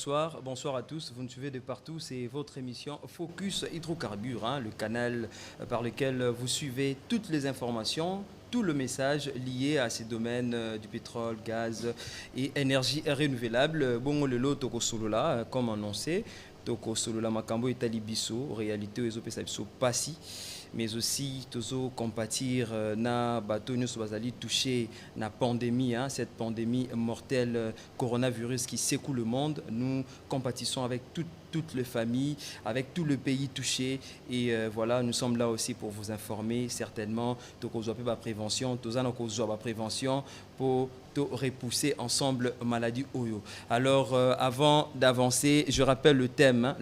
bonsoir. Bonsoir à tous. Vous nous suivez de partout. C'est votre émission Focus Hydrocarbures, le canal par lequel vous suivez toutes les informations, tout le message lié à ces domaines du pétrole, gaz et énergie renouvelable. Bon, le lot Toko Solola, comme annoncé. Toko Solola Makambo et Talibiso, réalité, les OPSABISO Passi. Mais aussi toujours compatir na bateau nous sommes touché na pandémie, cette pandémie mortelle coronavirus qui secoue le monde. Nous compatissons avec toutes les familles, avec tout le pays touché. Et voilà, nous sommes là aussi pour vous informer certainement. Donc, on a la prévention, la prévention pour repousser ensemble maladie Oyo. Alors, avant d'avancer, je rappelle le thème,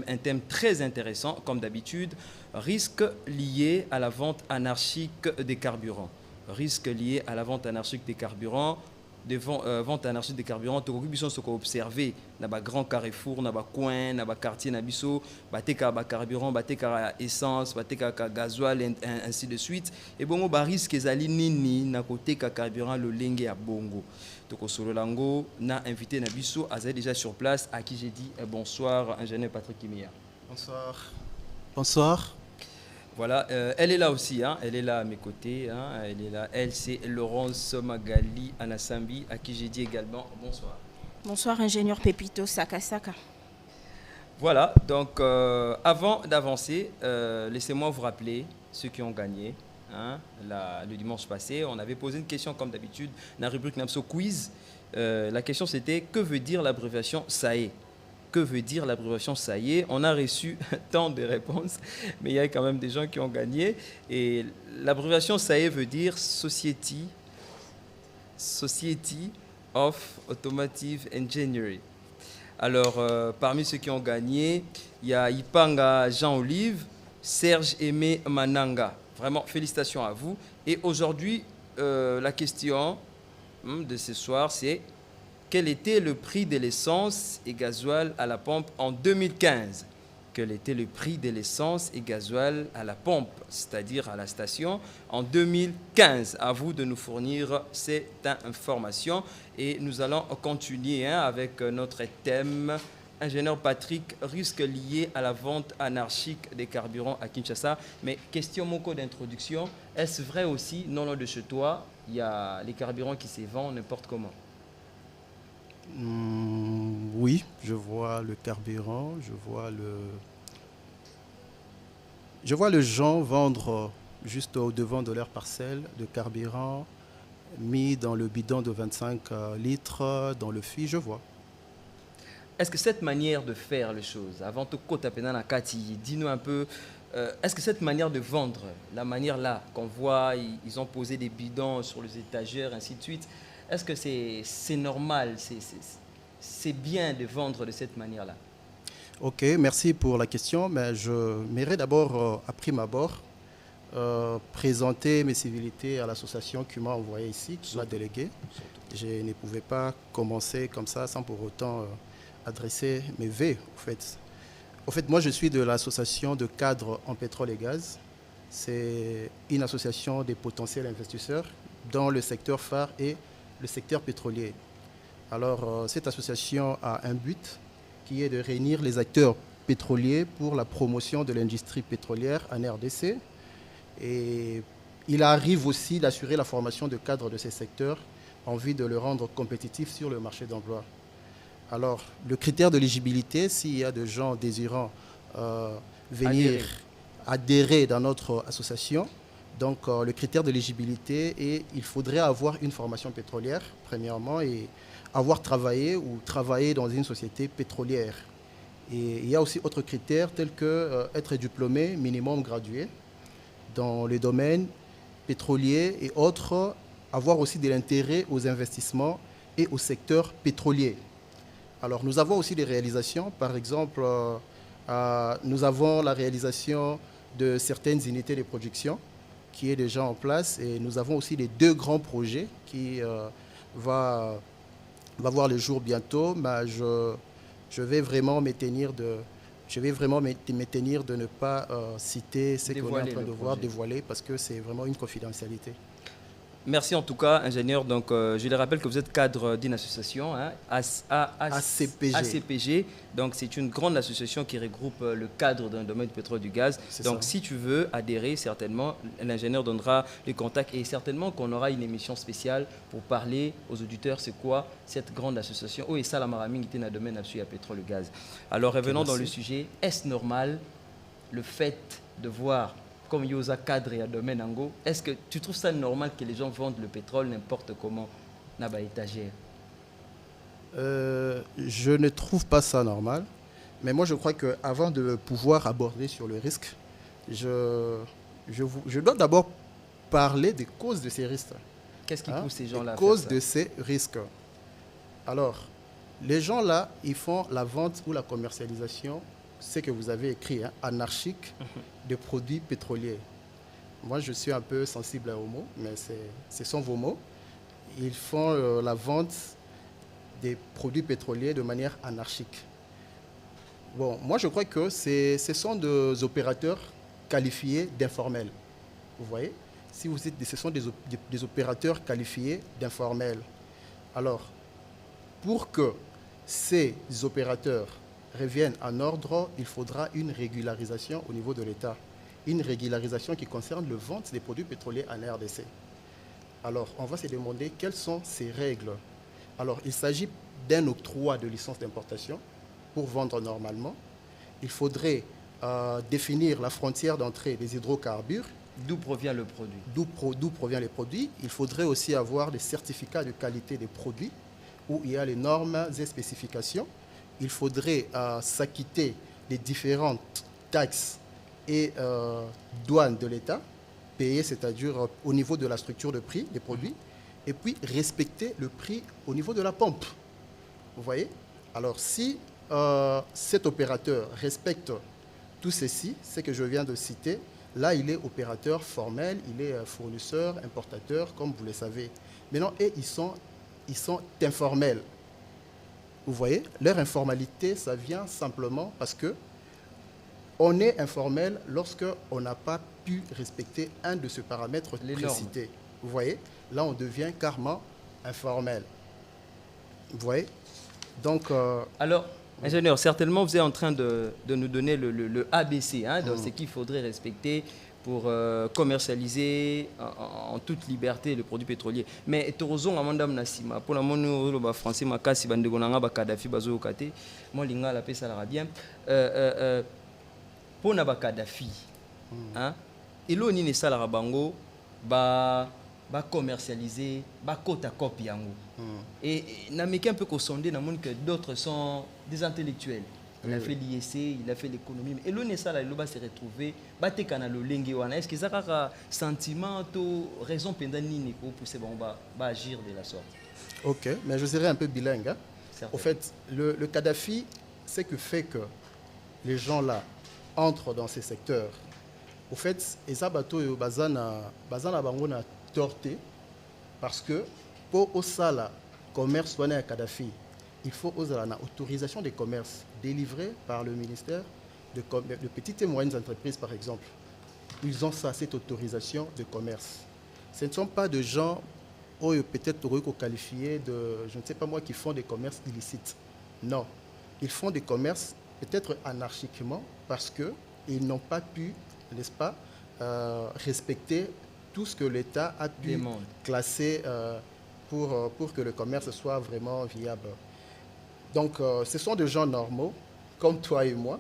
un thème très intéressant, comme d'habitude. Risques liés à la vente anarchique des carburants. Risques liés à la vente anarchique des carburants. Des ventes anarchiques des carburants, tout le monde peut observer dans les grands carrefours, dans les coins, dans les quartiers, dans les carburants, dans les essence, dans les gasoil, ainsi de suite. Et bon, il risque qu'ils nini na côté carburant le lingue à bongo. Donc, solo lango, na invité Nabiso, Azé déjà sur place, à qui j'ai dit bonsoir, ingénieur Patrick Kimia. Bonsoir. Bonsoir. Voilà, elle est là aussi, elle est là à mes côtés, elle est là. Elle, c'est Laurence Magali Anasambi, à qui j'ai dit également bonsoir. Bonsoir, ingénieur Pepito Sakasaka. Voilà, donc avant d'avancer, laissez-moi vous rappeler ceux qui ont gagné. Le dimanche passé, on avait posé une question comme d'habitude dans la rubrique Napso Quiz. La question c'était, que veut dire l'abréviation SAE? Que veut dire l'abréviation SAE? On a reçu tant de réponses, mais il y a quand même des gens qui ont gagné. Et l'abréviation SAE veut dire Society of Automotive Engineering. Alors, parmi ceux qui ont gagné, il y a Ipanga Jean-Olive, Serge Aimé Mananga. Vraiment, félicitations à vous. Et aujourd'hui, la question de ce soir, c'est: quel était le prix de l'essence et gasoil à la pompe en 2015? Quel était le prix de l'essence et gasoil à la pompe, c'est-à-dire à la station, en 2015? À vous de nous fournir cette information. Et nous allons continuer avec notre thème. Ingénieur Patrick, risque lié à la vente anarchique des carburants à Kinshasa. Mais question moko d'introduction, est-ce vrai aussi, non loin de chez toi, il y a les carburants qui se vendent n'importe comment? Oui, je vois le carburant, je vois le gens vendre juste au devant de leur parcelle de carburant mis dans le bidon de 25 litres dans le fût, je vois. Est-ce que cette manière de faire les choses, avant tout dis-nous un peu, est-ce que cette manière de vendre, la manière là qu'on voit, ils ont posé des bidons sur les étagères, ainsi de suite, est-ce que c'est normal, c'est bien de vendre de cette manière-là? Ok, merci pour la question, mais je m'irais d'abord, à prime abord, présenter mes civilités à l'association qui m'a envoyé ici, qui m'a délégué. Je ne pouvais pas commencer comme ça sans pour autant adresser mes vœux, au fait, moi, je suis de l'association de cadres en pétrole et gaz. C'est une association des potentiels investisseurs dans le secteur phare et le secteur pétrolier. Alors, cette association a un but qui est de réunir les acteurs pétroliers pour la promotion de l'industrie pétrolière en RDC. Et il arrive aussi d'assurer la formation de cadres de ces secteurs en vue de le rendre compétitif sur le marché d'emploi. Alors, le critère de l'éligibilité, s'il y a des gens désirant venir adhérer dans notre association, donc le critère de l'éligibilité est il faudrait avoir une formation pétrolière, premièrement, et avoir travaillé ou travailler dans une société pétrolière. Et il y a aussi autres critères tels que être diplômé, minimum gradué, dans les domaines pétroliers et autres, avoir aussi de l'intérêt aux investissements et au secteur pétrolier. Alors, nous avons aussi des réalisations. Par exemple, nous avons la réalisation de certaines unités de production qui est déjà en place. Et nous avons aussi les 2 grands projets qui va voir le jour bientôt. Mais je vais vraiment me tenir de ne pas citer ce qu'on est en train de voir dévoiler parce que c'est vraiment une confidentialité. Merci en tout cas, ingénieur. Donc, je le rappelle que vous êtes cadre d'une association, hein, ACPG. ACPG. Donc, c'est une grande association qui regroupe le cadre d'un domaine du pétrole et du gaz. Donc, si tu veux adhérer, certainement, l'ingénieur donnera les contacts et certainement qu'on aura une émission spéciale pour parler aux auditeurs c'est quoi cette grande association. Oh, et ça, la maraming était dans le domaine à pétrole et gaz. Alors, revenons dans le sujet. Est-ce normal le fait de voir comme Yosa cadre et à domaine Ango, est-ce que tu trouves ça normal que les gens vendent le pétrole n'importe comment, n'a pas étagère? Je ne trouve pas ça normal. Mais moi, je crois qu'avant de pouvoir aborder sur le risque, je dois d'abord parler des causes de ces risques. Qu'est-ce qui pousse ces gens-là à faire ça? Les causes de ces risques. Alors, les gens-là, ils font la vente ou la commercialisation, c'est que vous avez écrit, hein, anarchique, de produits pétroliers. Moi, je suis un peu sensible aux mots, mais ce sont vos mots. Ils font la vente des produits pétroliers de manière anarchique. Bon, moi, je crois que ce sont des opérateurs qualifiés d'informels. Vous voyez? Si vous êtes, ce sont des opérateurs qualifiés d'informels. Alors, pour que ces opérateurs reviennent en ordre, il faudra une régularisation au niveau de l'État. Une régularisation qui concerne le vente des produits pétroliers en RDC. Alors, on va se demander quelles sont ces règles. Alors, il s'agit d'un octroi de licence d'importation pour vendre normalement. Il faudrait définir la frontière d'entrée des hydrocarbures. D'où provient le produit? D'où provient les produits. Il faudrait aussi avoir des certificats de qualité des produits où il y a les normes et spécifications. Il faudrait s'acquitter des différentes taxes et douanes de l'État, payer, c'est-à-dire au niveau de la structure de prix des produits, et puis respecter le prix au niveau de la pompe. Vous voyez? Alors, si cet opérateur respecte tout ceci, ce que je viens de citer, là, il est opérateur formel, il est fournisseur, importateur, comme vous le savez. Maintenant, et ils sont informels. Vous voyez, leur informalité, ça vient simplement parce que on est informel lorsqu'on n'a pas pu respecter un de ces paramètres précités. Vous voyez, là, on devient carrément informel. Vous voyez? Donc... Alors, ingénieur, certainement, vous êtes en train de nous donner le ABC, hein, de ce qu'il faudrait respecter pour commercialiser en toute liberté le produit pétrolier. Mais Torozon Amandam Nassima, pour la mono français makasi bandegonanga ba Kadhafi bazo kate, moi linga la paix ça la bien. Pour na ba Kadhafi, hein, ilo ni ne sala bango ba commercialiser ba kota copie yango. Et na meki un peu ko sonder na monde que d'autres sont des intellectuels. Il a fait l'IEC, il a fait l'économie. Et l'on est ça, là, il va se retrouver. Est-ce que ça a un sentiment, raison pendant pour pousser bon, agir de la sorte? Ok, mais je serai un peu bilingue. Hein. Au fait, le Kadhafi, ce qui fait que les gens là entrent dans ces secteurs, au fait, les abato bazana bangona torté parce que pour au sala commerce soigné à Kadhafi, il faut aux autorisation des commerces délivrée par le ministère de petites et moyennes entreprises, par exemple. Ils ont ça, cette autorisation de commerce. Ce ne sont pas de gens peut-être qualifiés de, je ne sais pas moi, qui font des commerces illicites. Non. Ils font des commerces peut-être anarchiquement parce qu'ils n'ont pas pu, n'est-ce pas, respecter tout ce que l'État a pu classer pour que le commerce soit vraiment viable. Donc, ce sont des gens normaux, comme toi et moi,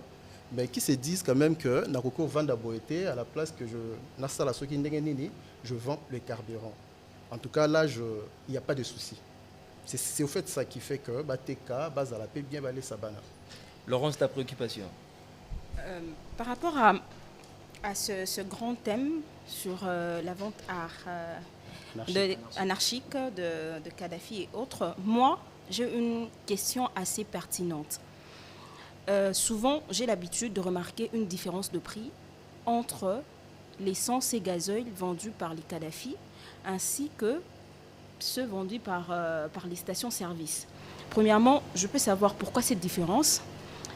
mais qui se disent quand même que Nakoko Vanda Boete, à la place que je vends le carburant. En tout cas, là, il n'y a pas de souci. C'est au fait ça qui fait que Bateka, Bazalapé, bien balé Sabana. Laurence, ta préoccupation? Par rapport à ce grand thème sur la vente anarchique de Kadhafi et autres, moi, j'ai une question assez pertinente. Souvent, j'ai l'habitude de remarquer une différence de prix entre l'essence et gazoil vendus par les Kadhafi ainsi que ceux vendus par les stations-service. Premièrement, je peux savoir pourquoi cette différence.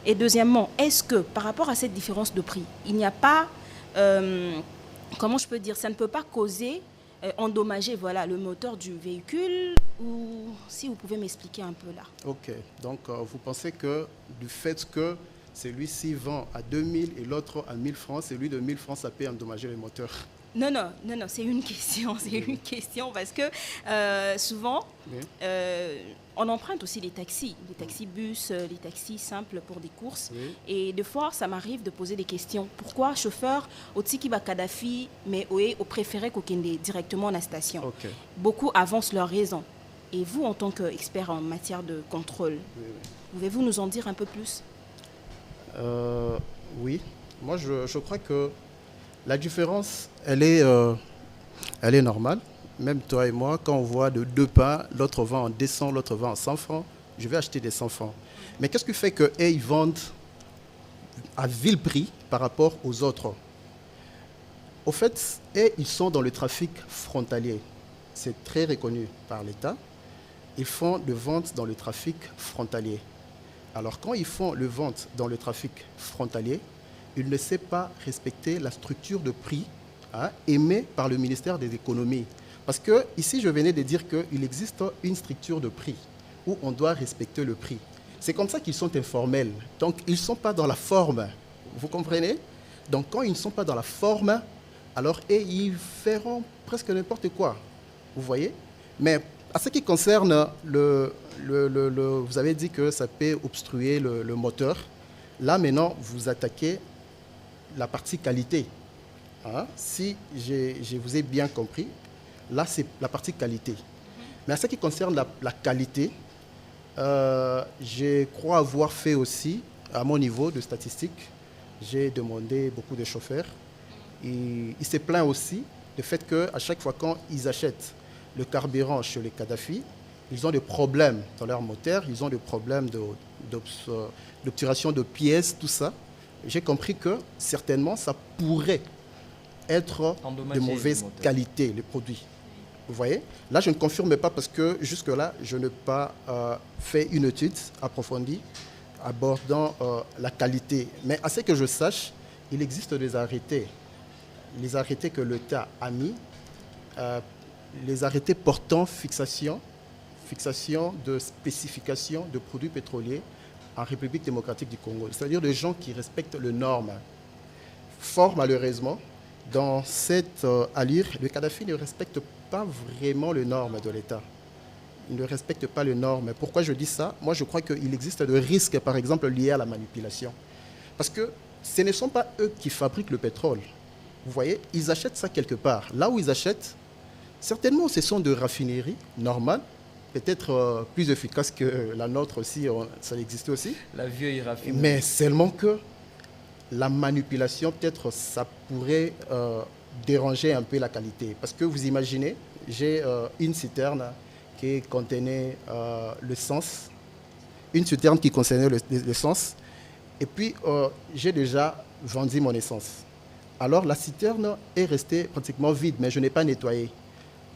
Et deuxièmement, est-ce que par rapport à cette différence de prix, il n'y a pas, comment je peux dire, ça ne peut pas causer endommager voilà, le moteur du véhicule, ou si vous pouvez m'expliquer un peu là. Ok, donc vous pensez que du fait que celui-ci vend à 2000 et l'autre à 1000 francs, celui de 1000 francs, ça peut endommager le moteur? Non, non, non, non, c'est une question, c'est une question parce que souvent, Oui. on emprunte aussi les taxis bus, les taxis simples pour des courses. Oui. Et des fois, ça m'arrive de poser des questions. Pourquoi chauffeur au Tiki Kadhafi, mais au préféré Kokende directement à la station? Ok. Beaucoup avancent leurs raisons. Et vous, en tant qu'expert en matière de contrôle, Oui, oui. pouvez-vous nous en dire un peu plus? Oui, moi je crois que la différence, elle est normale. Même toi et moi, quand on voit de deux pains, l'autre vend en 200, l'autre vend en 100 francs, je vais acheter des 100 francs. Mais qu'est-ce qui fait qu'eux, ils vendent à vil prix par rapport aux autres? Au fait, ils sont dans le trafic frontalier. C'est très reconnu par l'État. Ils font de vente dans le trafic frontalier. Alors, quand ils font le vente dans le trafic frontalier, ils ne savent pas respecter la structure de prix émise par le ministère des Économies. Parce que ici, je venais de dire qu'il existe une structure de prix où on doit respecter le prix. C'est comme ça qu'ils sont informels. Donc, ils ne sont pas dans la forme. Vous comprenez? Donc, quand ils ne sont pas dans la forme, alors ils feront presque n'importe quoi. Vous voyez? Mais à ce qui concerne vous avez dit que ça peut obstruer le moteur. Là, maintenant, vous attaquez la partie qualité. Si je vous ai bien compris, là, c'est la partie qualité. Mais à ce qui concerne la qualité, je crois avoir fait aussi, à mon niveau de statistique, j'ai demandé beaucoup de chauffeurs. Et ils se plaignent aussi du fait qu'à chaque fois quand ils achètent le carburant chez les Kadhafi, ils ont des problèmes dans leur moteur, ils ont des problèmes d'obturation de pièces, tout ça. J'ai compris que certainement ça pourrait être de mauvaise qualité, les produits. Vous voyez? Là, je ne confirme pas parce que jusque-là, je n'ai pas fait une étude approfondie abordant la qualité. Mais à ce que je sache, il existe des arrêtés. Les arrêtés que l'État a mis, les arrêtés portant fixation de spécification de produits pétroliers en République démocratique du Congo. C'est-à-dire des gens qui respectent les normes. Fort malheureusement, dans cette allure, le Kadhafi ne respecte pas vraiment les normes de l'État. Il ne respecte pas les normes. Pourquoi je dis ça? Moi, je crois qu'il existe des risques, par exemple, liés à la manipulation. Parce que ce ne sont pas eux qui fabriquent le pétrole. Vous voyez, ils achètent ça quelque part. Là où ils achètent, certainement, ce sont des raffineries normales, peut-être plus efficaces que la nôtre aussi, ça existe aussi. La vieille raffinerie. Mais seulement que la manipulation, peut-être, ça pourrait déranger un peu la qualité. Parce que vous imaginez, j'ai une citerne qui contenait l'essence, une citerne qui contenait l'essence, et puis j'ai déjà vendu mon essence. Alors la citerne est restée pratiquement vide, mais je n'ai pas nettoyé.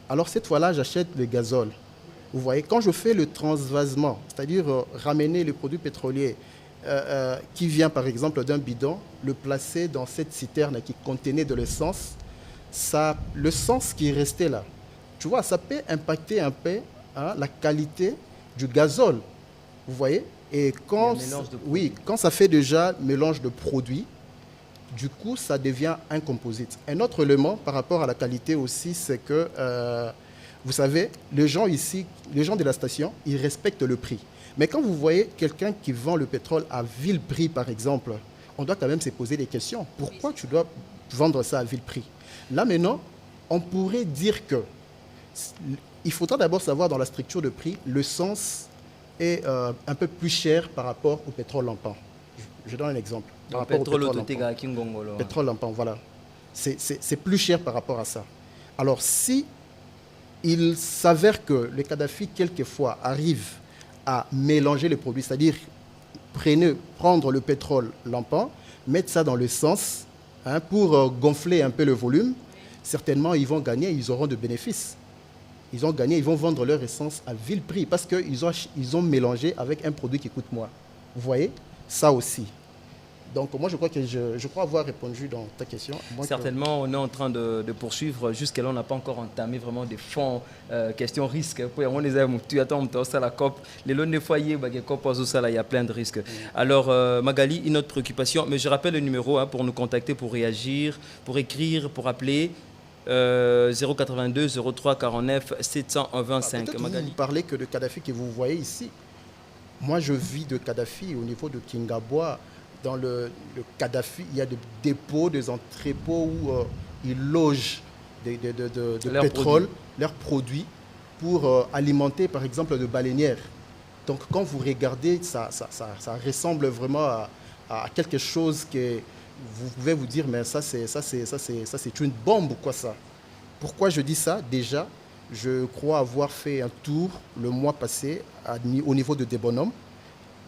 Alors cette fois-là, j'achète le gazole. Vous voyez, quand je fais le transvasement, c'est-à-dire ramener le produit pétrolier qui vient par exemple d'un bidon, le placer dans cette citerne qui contenait de l'essence, l'essence qui est restée là, tu vois, ça peut impacter un peu la qualité du gazole. Vous voyez? Et quand ça fait déjà mélange de produits, du coup, ça devient un composite. Un autre élément par rapport à la qualité aussi, c'est que, vous savez, les gens ici, les gens de la station, ils respectent le prix. Mais quand vous voyez quelqu'un qui vend le pétrole à vil prix, par exemple, on doit quand même se poser des questions. Pourquoi tu dois vendre ça à vil prix? Là, maintenant, on pourrait dire que il faudra d'abord savoir dans la structure de prix, l'essence est un peu plus cher par rapport au pétrole lampant. Je donne un exemple. Pétrole lampant, voilà. C'est plus cher par rapport à ça. Alors, si il s'avère que le Kadhafi, quelquefois, arrive à mélanger les produits, c'est-à-dire prendre le pétrole lampant, mettre ça dans l'essence pour gonfler un peu le volume, certainement, ils vont gagner, ils auront de bénéfices. Ils ont gagné, ils vont vendre leur essence à vil prix parce qu'ils ont mélangé avec un produit qui coûte moins. Vous voyez? Ça aussi. Donc moi je crois que je crois avoir répondu dans ta question. Certainement, on est en train de poursuivre. Jusqu'à là, on n'a pas encore entamé vraiment des fonds, questions risques. On les a, tu attends, ça la COP. Les lots de foyer, il y a plein de risques. Alors Magali, une autre préoccupation, mais je rappelle le numéro pour nous contacter, pour réagir, pour écrire, pour appeler. 082 03 49 725. Magali. Vous parlez que de Kadhafi que vous voyez ici. Moi, je vis de Kadhafi au niveau de Kingabwa. Dans le Kadhafi, il y a des dépôts, des entrepôts où ils logent de pétrole, leurs produits, pour alimenter, par exemple, de baleinières. Donc, quand vous regardez, ça ressemble vraiment à quelque chose que vous pouvez vous dire, mais ça c'est une bombe, quoi ça. Pourquoi je dis ça? Déjà, je crois avoir fait un tour le mois passé au niveau de Debonhomme.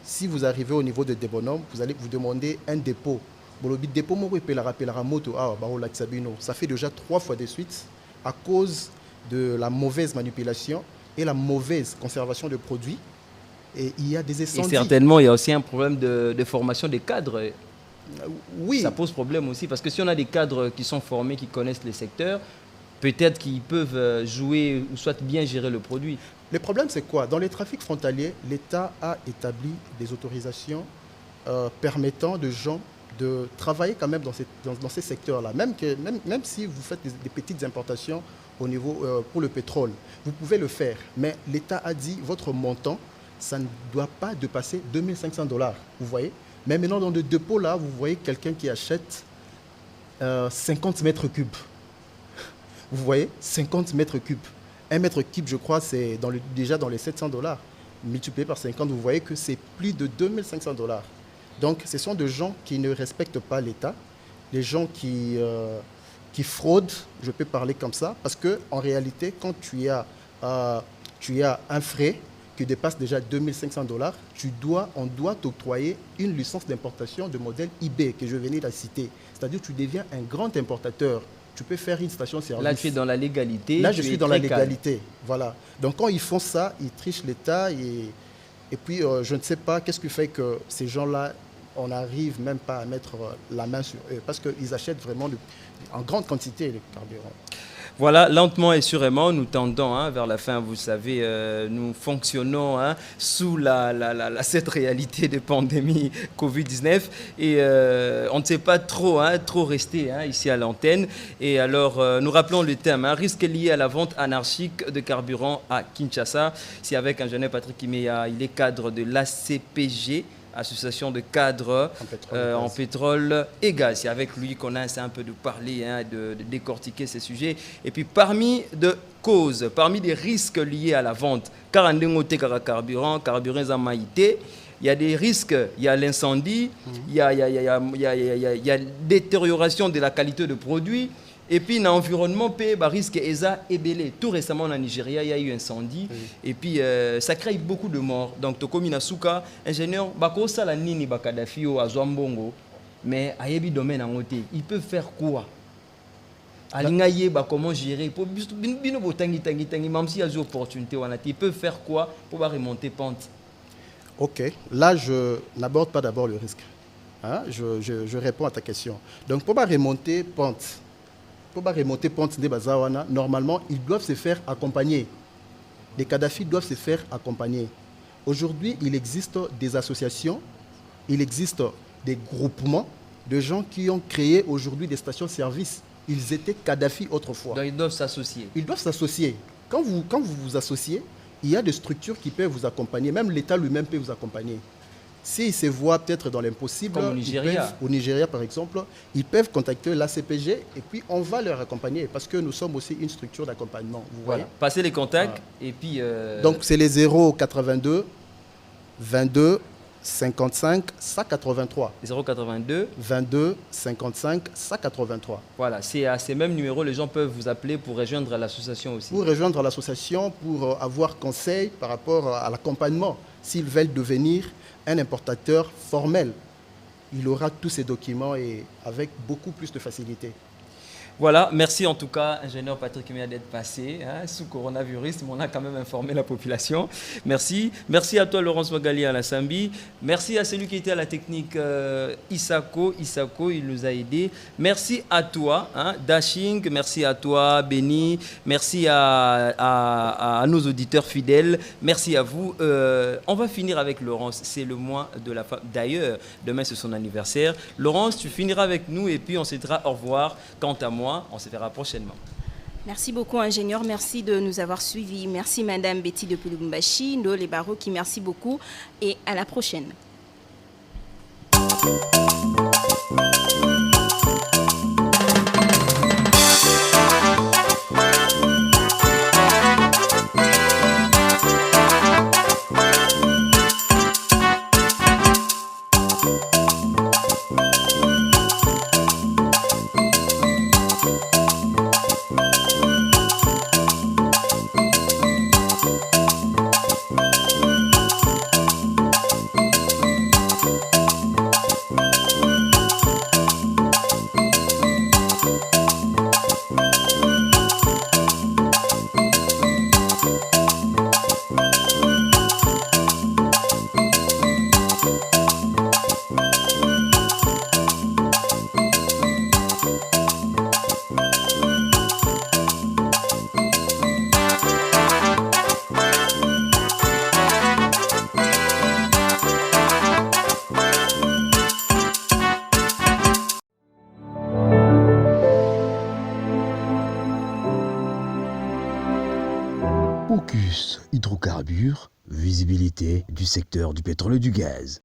Si vous arrivez au niveau de Debonhomme, vous allez vous demander un dépôt. Ça fait déjà 3 fois de suite à cause de la mauvaise manipulation et la mauvaise conservation de produits. Et il y a des incendies. Et certainement, il y a aussi un problème de formation des cadres. Oui. Ça pose problème aussi, parce que si on a des cadres qui sont formés, qui connaissent les secteurs, peut-être qu'ils peuvent jouer ou soit bien gérer le produit. Le problème, c'est quoi? Dans les trafics frontaliers, l'État a établi des autorisations permettant de gens de travailler quand même dans ces secteurs-là. Même si vous faites des petites importations au niveau, pour le pétrole, vous pouvez le faire. Mais l'État a dit, votre montant, ça ne doit pas dépasser 2500 $. Vous voyez? Mais maintenant, dans le dépôt, là, vous voyez quelqu'un qui achète 50 mètres cubes. Vous voyez? 50 mètres cubes. 1 mètre cube, je crois, c'est déjà dans les 700 $. Multiplié par 50, vous voyez que c'est plus de 2500 $. Donc, ce sont des gens qui ne respectent pas l'État, des gens qui fraudent, je peux parler comme ça, parce qu'en réalité, quand tu as un frais qui dépasse déjà 2500 $, on doit t'octroyer une licence d'importation de modèle IB que je venais de citer. C'est-à-dire que tu deviens un grand importateur. Tu peux faire une station-service. Là, tu es dans la légalité. Là, je suis dans la légalité. Voilà. Donc, quand ils font ça, ils trichent l'État. Et puis, je ne sais pas qu'est-ce qui fait que ces gens-là, on n'arrive même pas à mettre la main sur eux. Parce qu'ils achètent vraiment en grande quantité le carburant. Voilà, lentement et sûrement, nous tendons vers la fin. Vous savez, nous fonctionnons sous cette réalité de pandémie Covid-19 et on ne sait pas trop rester ici à l'antenne. Et alors, nous rappelons le thème, risque lié à la vente anarchique de carburant à Kinshasa. C'est avec un jeune Patrick Kimeya, il est cadre de l'ACPG, association de cadres en pétrole et gaz. C'est avec lui qu'on a un peu de parler, de décortiquer ces sujets. Et puis parmi des causes, parmi des risques liés à la vente, carburant il y a des risques, il y a l'incendie, il y a détérioration de la qualité de produit. Et puis, dans l'environnement, il y a risque ébélé. Tout récemment, en Nigeria, il y a eu un incendie. Oui. Et puis, ça crée beaucoup de morts. Donc, Tokomi Nasuka, ingénieur, Kadhafi ou Azwambongo, mais il y a des domaines en côté. Ils peuvent faire quoi? Comment gérer? Même s'il y a des opportunités, ils peuvent faire quoi pour remonter pente? Ok. Là, je n'aborde pas d'abord le risque. Je réponds à ta question. Donc, pour remonter pente, normalement, ils doivent se faire accompagner. Les Kadhafi doivent se faire accompagner. Aujourd'hui, il existe des associations, il existe des groupements de gens qui ont créé aujourd'hui des stations-service. Ils étaient Kadhafi autrefois. Donc, ils doivent s'associer. Ils doivent s'associer. Quand vous vous associez, il y a des structures qui peuvent vous accompagner. Même l'État lui-même peut vous accompagner. S'ils se voient peut-être dans l'impossible, comme au Nigeria par exemple, ils peuvent contacter l'ACPG et puis on va leur accompagner parce que nous sommes aussi une structure d'accompagnement. Voilà. Passez les contacts et puis... Donc c'est les 082 22 55 183. 082 22 55 183. Voilà, c'est à ces mêmes numéros, les gens peuvent vous appeler pour rejoindre l'association aussi. Pour rejoindre l'association, pour avoir conseil par rapport à l'accompagnement. S'ils veulent devenir un importateur formel, il aura tous ces documents et avec beaucoup plus de facilité. Voilà, merci en tout cas, ingénieur Patrick Mia d'être passé sous coronavirus, mais on a quand même informé la population. Merci. Merci à toi, Laurence Magali à la Sambi. Merci à celui qui était à la technique, Isako. Isako, il nous a aidés. Merci à toi, Dashing. Merci à toi, Benny. Merci à nos auditeurs fidèles. Merci à vous. On va finir avec Laurence. C'est le mois de la femme. D'ailleurs, demain, c'est son anniversaire. Laurence, tu finiras avec nous et puis on se dira au revoir. Quant à moi, on se verra prochainement. Merci beaucoup, ingénieur. Merci de nous avoir suivis. Merci, Madame Betty de Lubumbashi, Ndole Baroki. Merci beaucoup et à la prochaine. Focus Hydrocarbures, visibilité du secteur du pétrole et du gaz.